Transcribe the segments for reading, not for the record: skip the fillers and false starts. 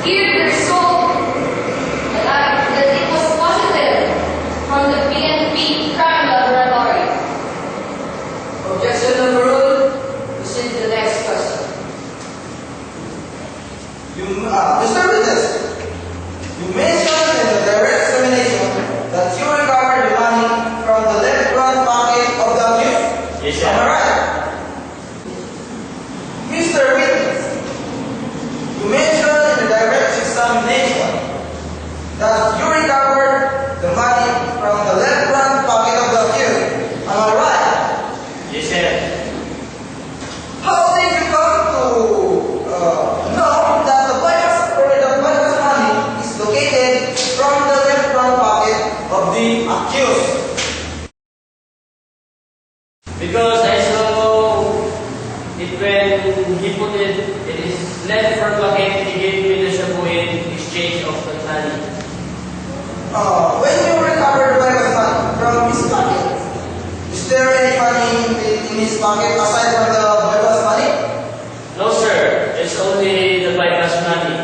Here, the result that it was positive from the PNP crime laboratory. Objection overruled. Proceed to the next question. Mr. Witness, you mentioned in the direct examination that you recovered the money from the left front pocket of the accused. Yes, sir. Am I right? Mr. Witness, you mentioned in the direct examination that you recovered the money from the left front pocket of the accused. Am I right? Yes, sir. How did you come to know that the virus money is located from the left front pocket of the accused? Because I saw it when he put it in his left front pocket, he gave me the shampoo in exchange of the money. When you recovered the virus money from his pocket, is there any money in his pocket aside from the virus money? No, sir. It's only the bypass money.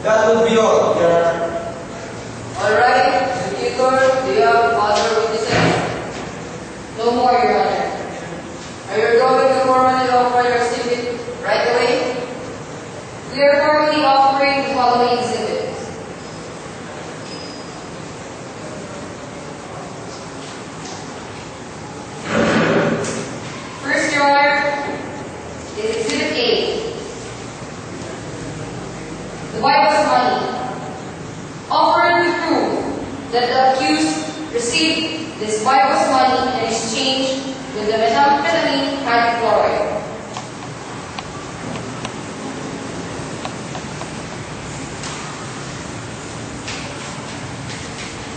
That would be all, Your Honor. Alright, Senator, do you have other witnesses? No more, Your Honor. Are you going to formally offer your exhibit right away? We are formally offering the following exhibits. First, Your Honor, is Exhibit A. The bypass money. Offering to prove that the accused received this bypass money in exchange with the methamphetamine hydrochloride.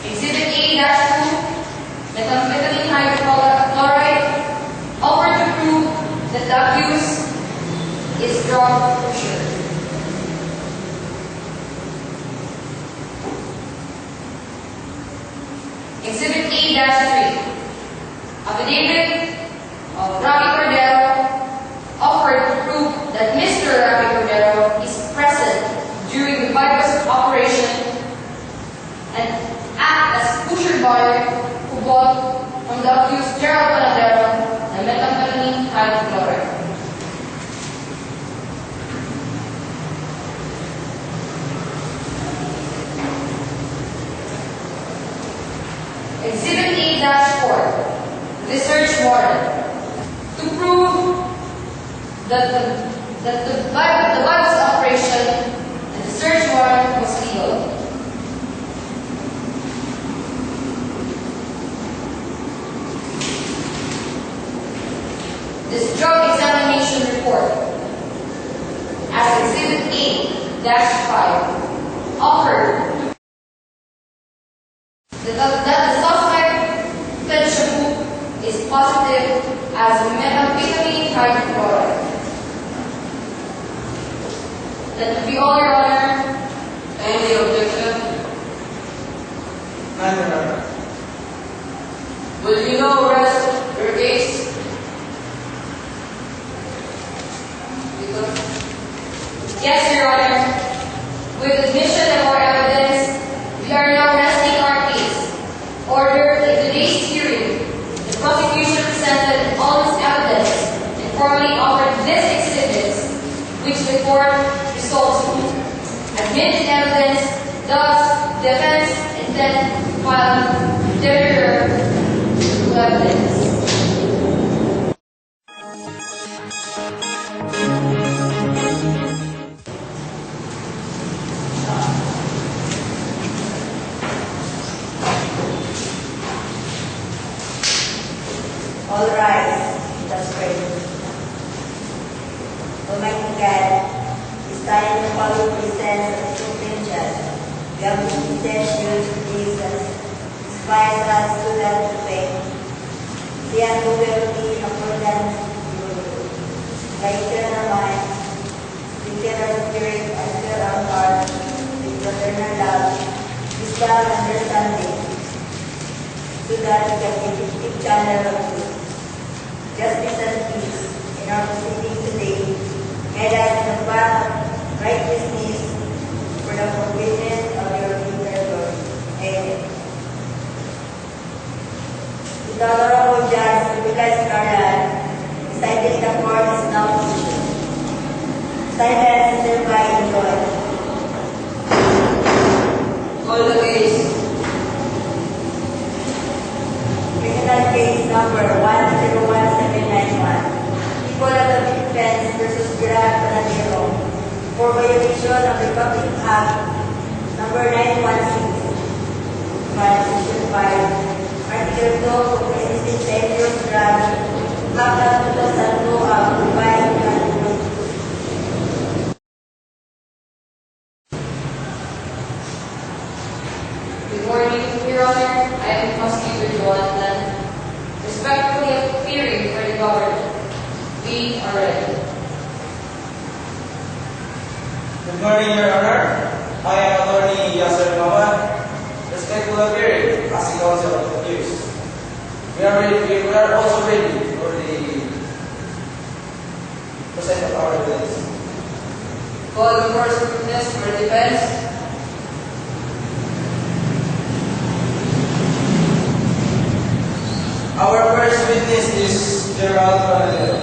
Exhibit A-2, methamphetamine hydrochloride, offered to prove that the accused is drug pusher. Exhibit A-3, affidavit of Rafi Cordero, offered to prove that Mr. Rafi Cordero is present during the bypass operation and act as pusher buyer who bought from the accused Gerald Panadero the methamphetamine hydrochloride. Exhibit A-4, the search warrant, to prove that the bypass operation and the search warrant was legal. This drug examination report, as Exhibit A-5, offered that the suspect fed shampoo is positive as methamphetamine hydrochloride. That would be all, Your Honor. Any objection? None, Your Honor. Will you now rest your case? Yes, Your Honor. With admission of more evidence, we are now resting our case. Order in today's hearing, the prosecution presented all this evidence and formally offered these exhibits, which the court resolves to admit the evidence, thus defense intend to file superior evidence. All rise. Let's pray. Almighty God, this time in the following presence of the Supreme Judge, we have visited you to Jesus, inspire us to that to faith. See and who will be accordant to your will. Lighten our minds, quicken our spirit, and fill our hearts with fraternal love, wisdom, and understanding, so that we can be effective channel of truth. Justice and peace in our proceeding today. Guide us in the path of righteousness the completeness of your intercourse. Amen. The Honorable Judge Nicholas Carlan, deciding the court is now issued. Silence is hereby enjoined. Call the case. Criminal case number 101791. People of the Defense versus Gerard Panadero for violation of the Public Act number 916, Section 5, Article 2 of the Illicit Dangerous Drug Act of 2002 revised Article 2. Good morning, Your Honor. I am Prosecutor Joanne Lan, respectfully appearing for the government. We are ready. Good morning, Your Honor. I am Attorney Yasser Mamad, respectful appearing as the counsel of the accused. We are also ready for the present of our evidence. Call the first witness for defense. Our first witness is Gerald Panadero.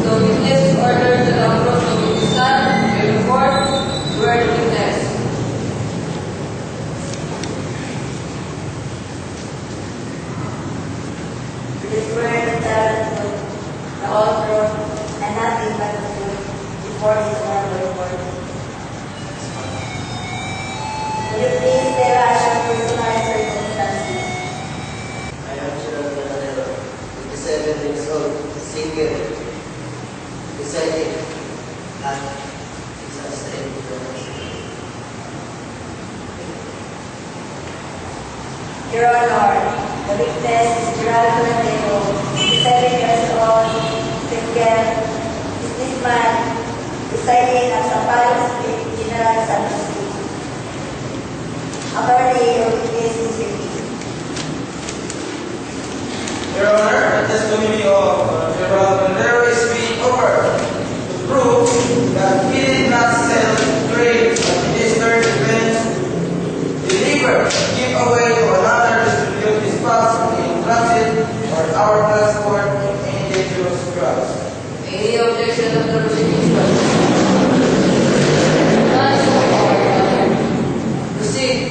The witness is ordered to the approach of the stand. May the court swear the witness. We swear to tell the truth, the whole truth, and nothing but the truth before this honorable court. Will you please tell us your personal circumstances? I am Gerald Panadero, 57 years old, single, residing at Texas State University. Your Honor, the witness is Gerald Panadero, 57 years old, single, businessman, residing at Sampaio Street, General San Jose. Attorney, your witness is ready. Your Honor, the testimony of Gerald Panadero is being offered to prove that he did not sell, trade, administer, defense, deliver, give away, or another distribute his funds in transit or our transport in any dangerous drugs. Any objection of the prosecution? None so far, Your Honor. Proceed.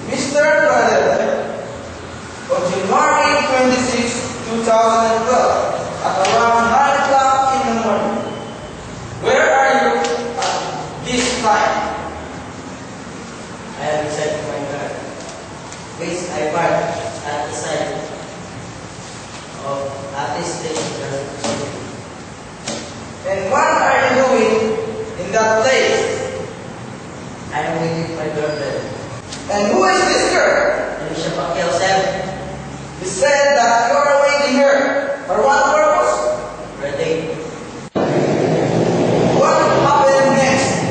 Mr. Panadero, on January 26, 2012, at around 9 o'clock in the morning, where are you at this time? I am inside my car, which I parked at the side of Ate Station. And what are you doing in that place? I am with my girlfriend, And who is this girl? Alicia Pacquiao 7, You said that you are waiting her. For what purpose? birthday. What happened next?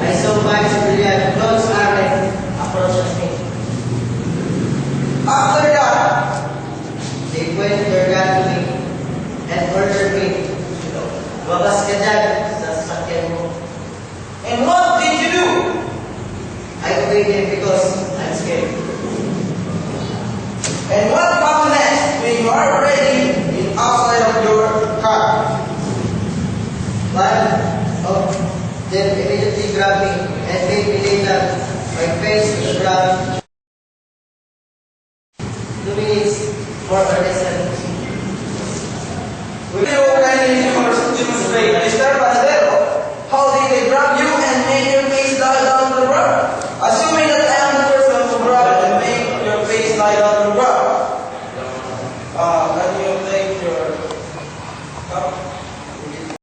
I saw Vice Brilliant close armed approach me. After that, They pointed their gun to me and ordered me, "Wagas ka dyan sa sasakyan mo." and what did you do? I obeyed them because I'm scared. And what happened next when you are already in outside of your car? One of them immediately grabbed me and made me lay down. My face was rubbed